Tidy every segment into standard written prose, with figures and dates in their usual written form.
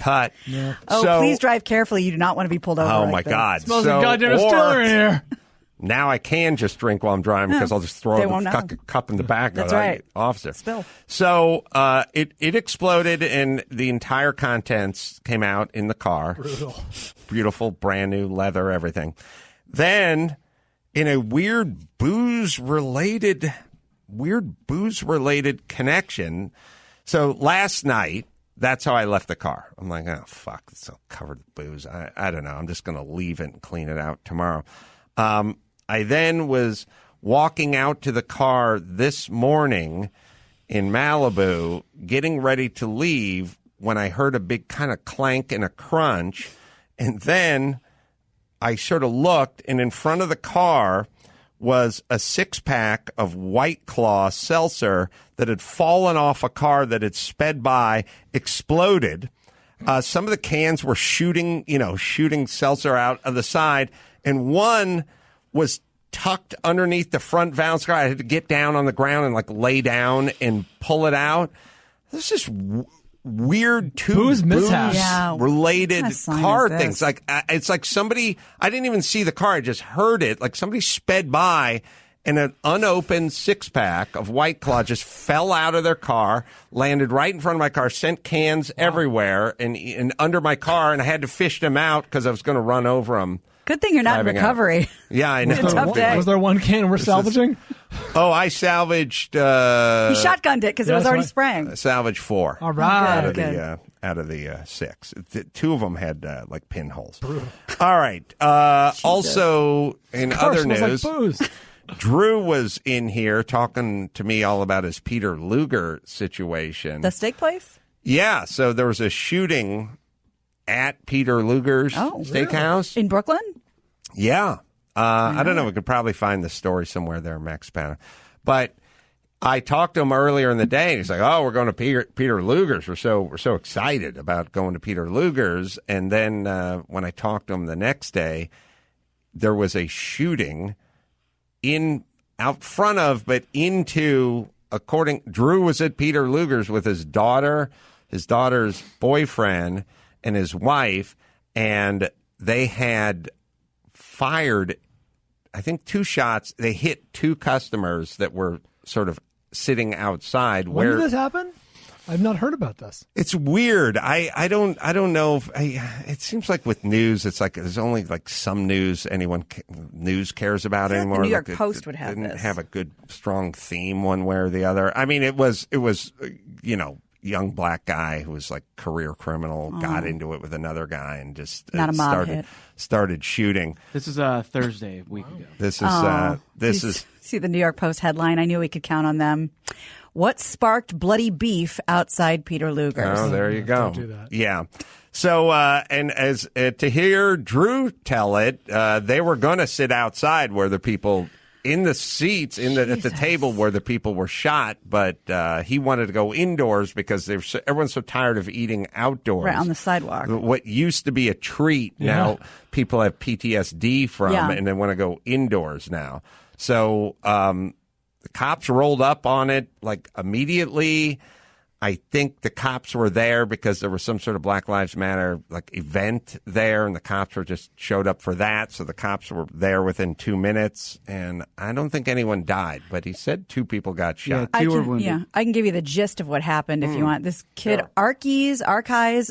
cut. Yeah. Please drive carefully. You do not want to be pulled over. Oh, like my this. God. Smells like goddamn distiller in here. Now I can just drink while I'm driving because I'll just throw the cup in the back of the officer. Spill. So it exploded and the entire contents came out in the car. Brutal. Beautiful, brand new leather, everything. Then, in a weird booze-related connection, so last night, that's how I left the car. I'm like, oh, fuck, it's all covered with booze. I don't know. I'm just going to leave it and clean it out tomorrow. I then was walking out to the car this morning in Malibu, getting ready to leave when I heard a big kind of clank and a crunch. And then I sort of looked, and in front of the car was a 6-pack of White Claw seltzer that had fallen off a car that had sped by, exploded. Some of the cans were shooting seltzer out of the side, and one was tucked underneath the front valve car. I had to get down on the ground and lay down and pull it out. This is weird booze related car things. It's like somebody, I didn't even see the car. I just heard it. Like somebody sped by and an unopened 6-pack of White Claw just fell out of their car, landed right in front of my car, sent cans everywhere and under my car. And I had to fish them out because I was going to run over them. Good thing you're not in recovery. Yeah, I know. Was there one can we're salvaging? I salvaged. He shotgunned it because it was already spraying. Salvaged 4. All right. Out of the 6. 2 of them had pinholes. All right. Also, in other news, like booze. Drew was in here talking to me all about his Peter Luger situation. The steak place? Yeah. So there was a shooting at Peter Luger's steakhouse. In Brooklyn? Yeah. I don't know. We could probably find the story somewhere there, Max Panna. But I talked to him earlier in the day, and he's like, "Oh, we're going to Peter Luger's. We're so excited about going to Peter Luger's." And then when I talked to him the next day, there was a shooting out front of, but into, Drew was at Peter Luger's with his daughter's boyfriend, and his wife, and they had fired, I think, 2 shots. They hit 2 customers that were sort of sitting outside. When did this happen? I've not heard about this. It's weird. I don't know if it seems like with news, it's like there's only some news news cares about anymore. The New York Post would have didn't have a good strong theme one way or the other. I mean, it was young black guy who was career criminal, got into it with another guy and just started shooting. This is Thursday, a week ago. This is see the New York Post headline. I knew we could count on them. What sparked bloody beef outside Peter Luger's? Oh, there you go. Don't do that. Yeah. So, and as to hear Drew tell it, they were going to sit outside where the people in the seats at the table where the people were shot, but he wanted to go indoors because everyone's so tired of eating outdoors. Right, on the sidewalk. What used to be a treat, now people have PTSD from, and they want to go indoors now. So the cops rolled up on it immediately. I think the cops were there because there was some sort of Black Lives Matter event there, and the cops just showed up for that. So the cops were there within 2 minutes, and I don't think anyone died, but he said 2 people got shot. Yeah, 2 were wounded. Yeah, I can give you the gist of what happened if you want. This kid, Archies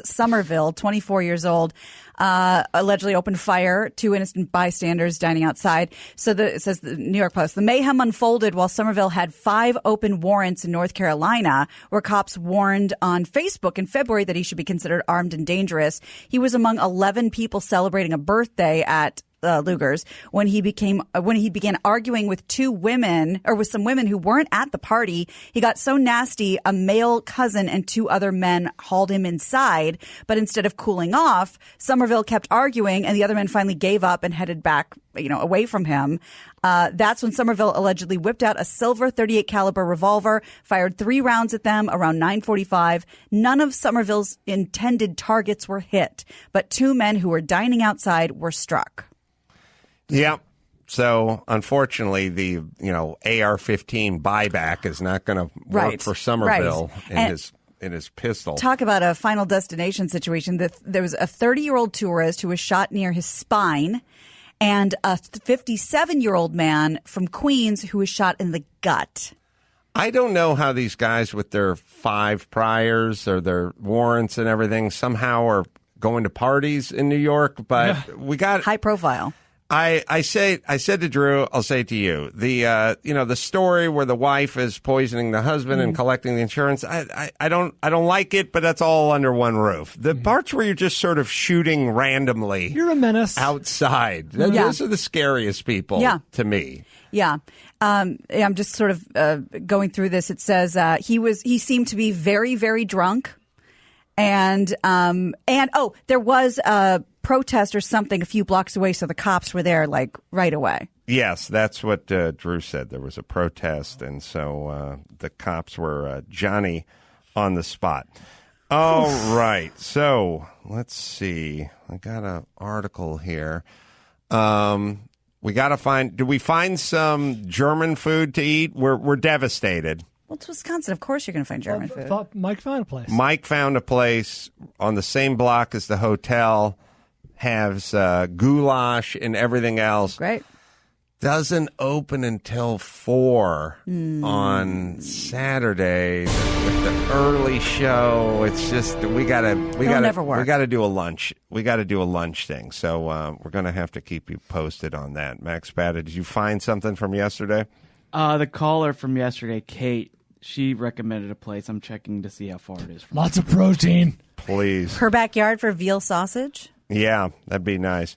Somerville, 24 years old, allegedly opened fire. 2 innocent bystanders dining outside. So it says the New York Post, the mayhem unfolded while Somerville had 5 open warrants in North Carolina, where cops warned on Facebook in February that he should be considered armed and dangerous. He was among 11 people celebrating a birthday at Luger's when he began arguing with 2 women, or with some women who weren't at the party. He got so nasty, a male cousin and 2 other men hauled him inside. But instead of cooling off, Somerville kept arguing, and the other men finally gave up and headed back, away from him. That's when Somerville allegedly whipped out a silver .38 caliber revolver, fired 3 rounds at them around 9:45. None of Somerville's intended targets were hit, but 2 men who were dining outside were struck. Yeah. So, unfortunately, the AR-15 buyback is not going to work for Somerville in his in his pistol. Talk about a Final Destination situation. There was a 30-year-old tourist who was shot near his spine, and a 57-year-old man from Queens who was shot in the gut. I don't know how these guys with their 5 priors or their warrants and everything somehow are going to parties in New York, but we got high profile. I said to Drew, I'll say it to you, the story where the wife is poisoning the husband and collecting the insurance. I don't like it, but that's all under one roof. The parts where you're just sort of shooting randomly, You're a menace outside. Those are the scariest people to me. Yeah. I'm just sort of going through this. It says he seemed to be very, very drunk. And there was a protest or something a few blocks away, so the cops were there like right away. Yes, that's what Drew said. There was a protest, and so the cops were Johnny on the spot. All right, so let's see. I got an article here. We got to find. Did we find some German food to eat? We're devastated. Well, it's Wisconsin. Of course you're going to find German food. I thought Mike found a place. Mike found a place on the same block as the hotel, has goulash and everything else. Great. Doesn't open until 4 on Saturday with the early show. It's just we gotta do a lunch. We got to do a lunch thing. So we're gonna have to keep you posted on that. Max Bada, did you find something from yesterday? The caller from yesterday, Kate, she recommended a place. I'm checking to see how far it is from Lots of protein. Please. Her backyard for veal sausage? Yeah, that'd be nice.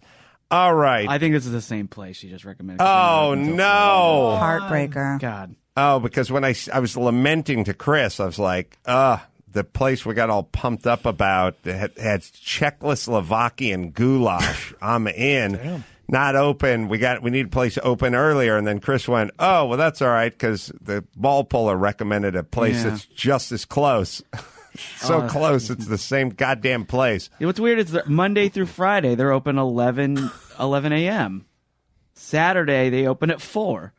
All right. I think this is the same place she just recommended. Oh, no. Heartbreaker. God. Oh, because when I was lamenting to Chris, I was like, the place we got all pumped up about had Czechoslovakian goulash. I'm in. Damn. Not open. We need a place open earlier. And then Chris went, oh, well, that's all right, because the ball puller recommended a place that's just as close. Close. It's the same goddamn place. What's weird is that Monday through Friday, they're open 11 a.m. Saturday, they open at 4.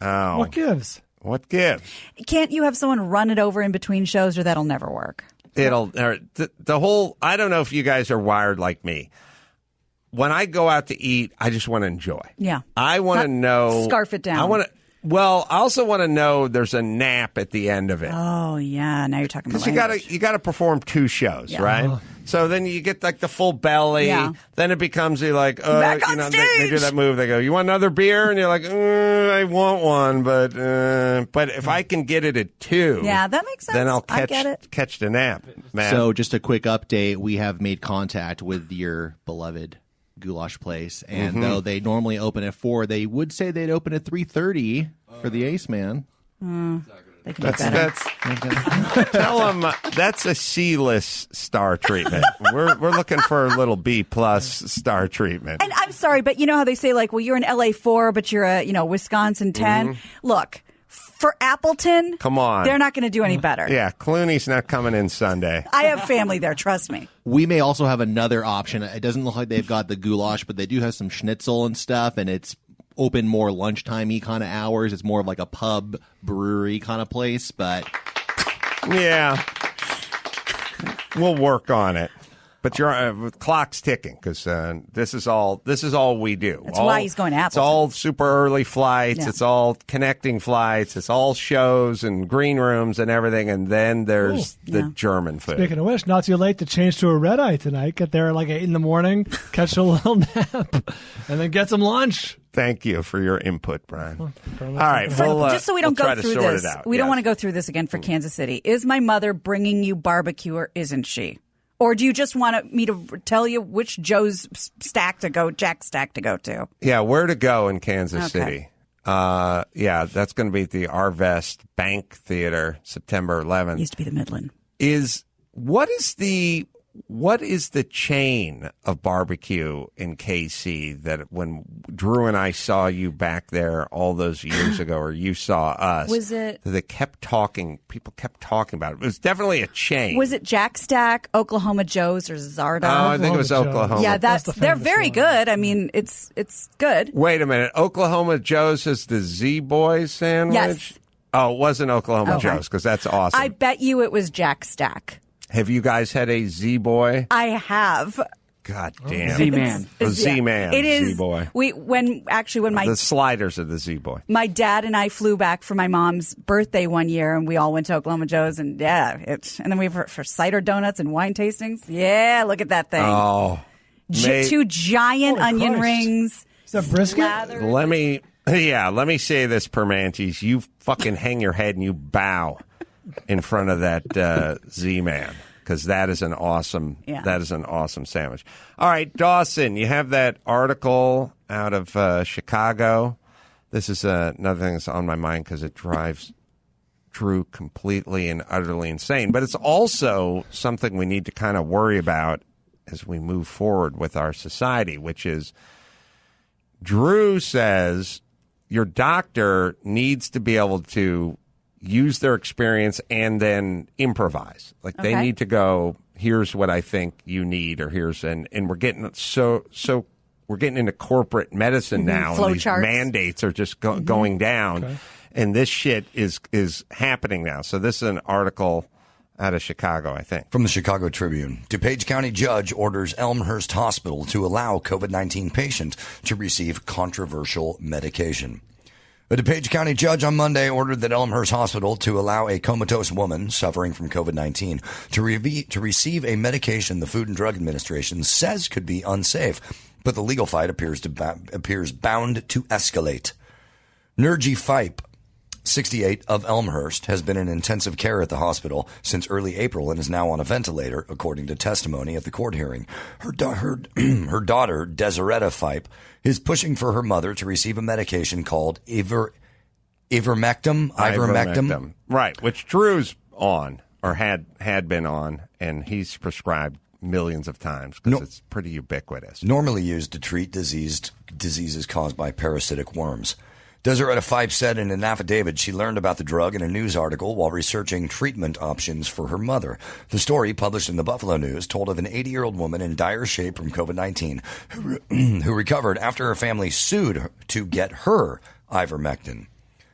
Oh. What gives? What gives? Can't you have someone run it over in between shows, or that'll never work? The whole, I don't know if you guys are wired like me. When I go out to eat, I just want to enjoy. Yeah. I want to know. Scarf it down. I also want to know there's a nap at the end of it. Oh, yeah. Now you're talking about Because you gotta perform 2 shows, right? So then you get like the full belly. Yeah. Then it becomes like, Back on they do that move. They go, you want another beer? And you're like, I want one, but if I can get it at 2, yeah, that makes sense. then I'll I get it. catch the nap. Matt. So just a quick update. We have made contact with your beloved goulash place, and though they normally open at 4, they would say they'd open at 3:30 for the Ace Man. They can do better. Tell them that's a C-list star treatment. We're looking for a little B+ star treatment. And I'm sorry, but you know how they say, like, well, you're an LA 4, but you're a Wisconsin 10? Look, for Appleton, come on, they're not going to do any better. Yeah, Clooney's not coming in Sunday. I have family there, trust me. We may also have another option. It doesn't look like they've got the goulash, but they do have some schnitzel and stuff, and it's open more lunchtime-y kind of hours. It's more of like a pub, brewery kind of place, but yeah, we'll work on it. But your clock's ticking, because this is all we do. That's why he's going to Appleton. It's all super early flights. Yeah. It's all connecting flights. It's all shows and green rooms and everything. And then there's the German food. Speaking of which, not too late to change to a red eye tonight. Get there like 8 a.m, catch a little nap, and then get some lunch. Thank you for your input, Brian. All right. Just so we don't go through this, we don't want to to go through this again for Kansas City. Is my mother bringing you barbecue, or isn't she? Or do you just want me to tell you which Jack stack to go to? Yeah, where to go in Kansas City. That's going to be at the Arvest Bank Theater, September 11th. Used to be the Midland. What is the chain of barbecue in KC that when Drew and I saw you back there all those years ago, or you saw us? Was it? They kept talking. People kept talking about it. It was definitely a chain. Was it Jack Stack, Oklahoma Joe's, or Zarda? Oh, I think it was Oklahoma. Yeah, That's they're famous very one. good. I mean, it's good. Wait a minute. Oklahoma Joe's is the Z Boys sandwich? Yes. Oh, it wasn't Oklahoma Joe's, because that's awesome. I bet you it was Jack Stack. Have you guys had a Z-Boy? I have. God damn. Z-Man. A Z-Man. It is. Z-Boy. When the sliders of the Z-Boy. my dad and I flew back for my mom's birthday one year, and we all went to Oklahoma Joe's, and and then we went for cider donuts and wine tastings. Yeah, look at that thing. Oh. Two giant Holy onion Christ. rings. Is that brisket? Slathered. Let me say this, Permantes. You fucking hang your head and you bow in front of that Z-Man, because that is an awesome sandwich. All right, Dawson, you have that article out of Chicago. This is another thing that's on my mind because it drives Drew completely and utterly insane. But it's also something we need to kind of worry about as we move forward with our society, which is Drew says your doctor needs to be able to use their experience and then improvise. Like they need to go, here's what I think you need, or here's and we're getting so we're getting into corporate medicine now, Flow and these charts. mandates are just going down, and this shit is happening now. So this is an article out of Chicago, I think. From the Chicago Tribune, DuPage County judge orders Elmhurst Hospital to allow COVID-19 patient to receive controversial medication. A DuPage County judge on Monday ordered that Elmhurst Hospital to allow a comatose woman suffering from COVID-19 to receive a medication the Food and Drug Administration says could be unsafe, but the legal fight appears bound to escalate. Nerji Fipe, 68, of Elmhurst, has been in intensive care at the hospital since early April and is now on a ventilator, according to testimony at the court hearing. Her daughter, Deseretta Fipe, is pushing for her mother to receive a medication called ivermectin. Right, which Drew's on, or had been on, and he's prescribed millions of times because it's pretty ubiquitous. Normally used to treat diseases caused by parasitic worms. Deseretta Fipe said in an affidavit she learned about the drug in a news article while researching treatment options for her mother. The story, published in the Buffalo News, told of an 80-year-old woman in dire shape from COVID-19 who recovered after her family sued to get her ivermectin.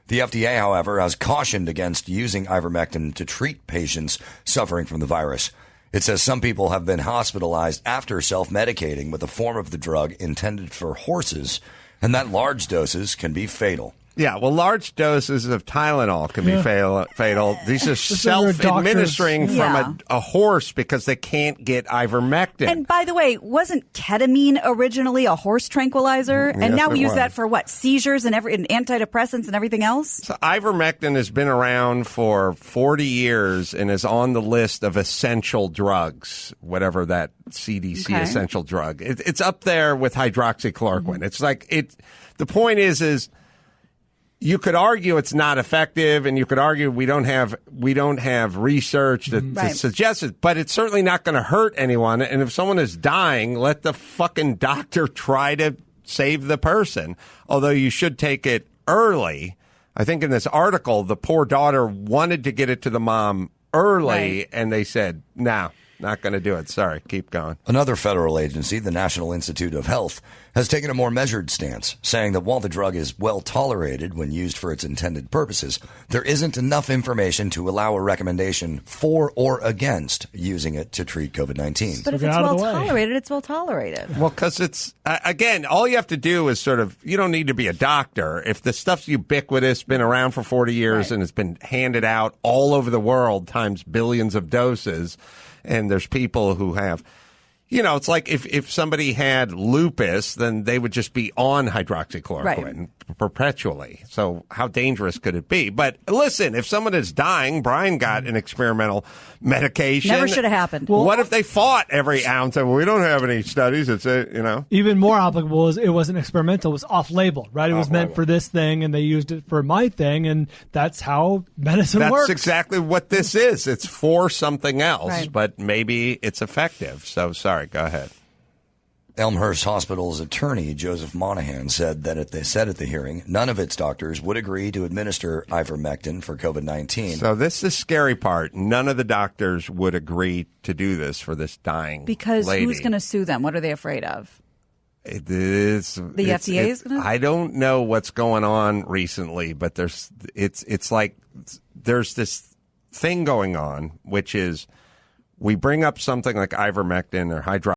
The FDA, however, has cautioned against using ivermectin to treat patients suffering from the virus. It says some people have been hospitalized after self-medicating with a form of the drug intended for horses, and that large doses can be fatal. Yeah, well, large doses of Tylenol can be fatal. These are self-administering from a horse because they can't get ivermectin. And by the way, wasn't ketamine originally a horse tranquilizer? And now we use that for what? Seizures and antidepressants and everything else? So ivermectin has been around for 40 years and is on the list of essential drugs, whatever that CDC essential drug. It's up there with hydroxychloroquine. It's like the point is you could argue it's not effective, and you could argue we don't have research to suggest it, but it's certainly not going to hurt anyone. And if someone is dying, let the fucking doctor try to save the person. Although you should take it early. I think in this article, the poor daughter wanted to get it to the mom early, and they said, no, not going to do it. Sorry, keep going. Another federal agency, the National Institute of Health, has taken a more measured stance, saying that while the drug is well tolerated when used for its intended purposes, there isn't enough information to allow a recommendation for or against using it to treat COVID-19. But if it's well tolerated, it's well tolerated. Well, because it's, again, all you have to do is you don't need to be a doctor. If the stuff's ubiquitous, been around for 40 years, and it's been handed out all over the world times billions of doses, and there's people who have, it's like if somebody had lupus, then they would just be on hydroxychloroquine perpetually. So how dangerous could it be? But listen, if someone is dying, Brian got an experimental medication. Never should have happened. Well, what if they fought every ounce? We don't have any studies. It's Even more applicable is it wasn't experimental. It was off-label, right? It was meant for this thing, and they used it for my thing, and that's how medicine works. That's exactly what this is. It's for something else, but maybe it's effective. So, sorry, go ahead. Elmhurst Hospital's attorney, Joseph Monahan, said that at the hearing, none of its doctors would agree to administer ivermectin for COVID-19. So this is the scary part. None of the doctors would agree to do this for this dying because lady. Who's going to sue them? What are they afraid of? It is The FDA is going to? I don't know what's going on recently, but it's like there's this thing going on, which is we bring up something like ivermectin or hydroxychloroquine.